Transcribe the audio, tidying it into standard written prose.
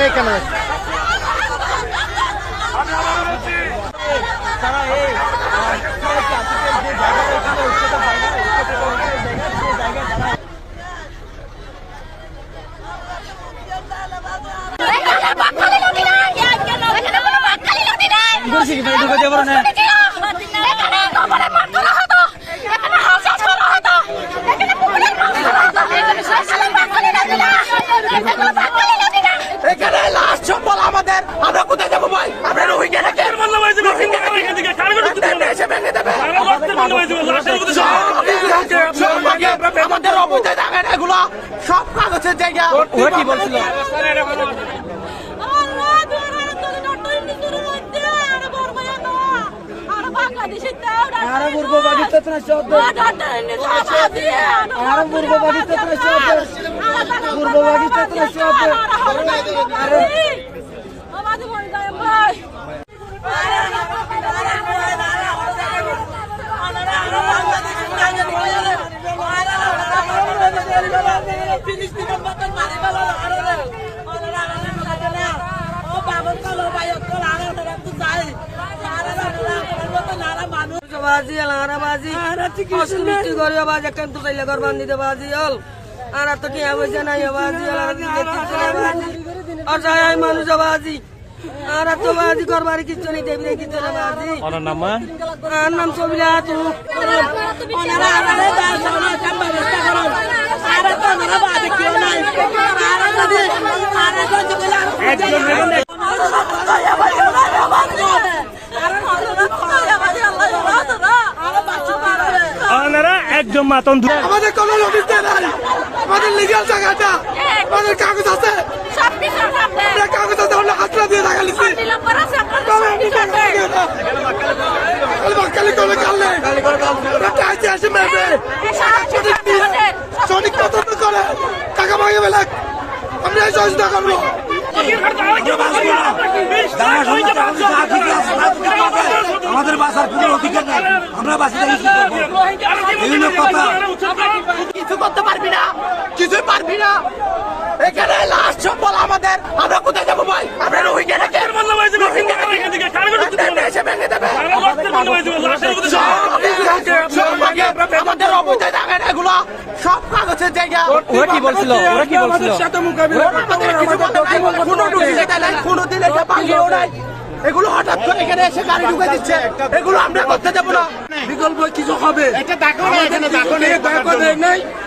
এই ক্যামেরা এখানে লাস্ট সম্বল আমাদের। আমরা কোথায় যাবো ভাই? আমরা রোহিঙ্গা নাকি? এসে ভেঙে দেবে আমাদের অবৈধ জায়গা এগুলো সব কাগজের জায়গা। ওরা কি বলছিল? নাম সবিলা একজন মাতন আমাদের কোনো নোটিশ দেয় নাই। আমাদের লিগ্যাল জায়গাটা আমাদের কাগজ আছে, কাগজ আছে, আমরা হাতরা দিয়ে টাকা লিখছি। সঠিক তদন্ত করে টাকা ভাগে বেলা আমরা এই সহযোগিতা করবো। আমাদের বাসার কোনো অধিকার নাই, আমরা বাসা কথা কিছু করতে পারবি না, কিছুই পারবি না। এখানে লাস্ট সম্বল আমাদের। আমরা কোথায় যাবো ভাই? আমরা রোহিঙ্গা নাকি? এসে ভেঙে দেবে আমাদের অবৈধ জায়গা এগুলো সব কাগজের জায়গা। ওরা কি বলছিল? ওরা কি বলছিল? কোনোদিন এটা ভাঙিও নাই। এগুলো হঠাৎ করে এখানে এসে গাড়ি ঢুকে দিচ্ছে, এগুলো আমরা করতে যাবো না। বিকল্প কিছু হবে। এটা দেখো না, এখানে দেখো না।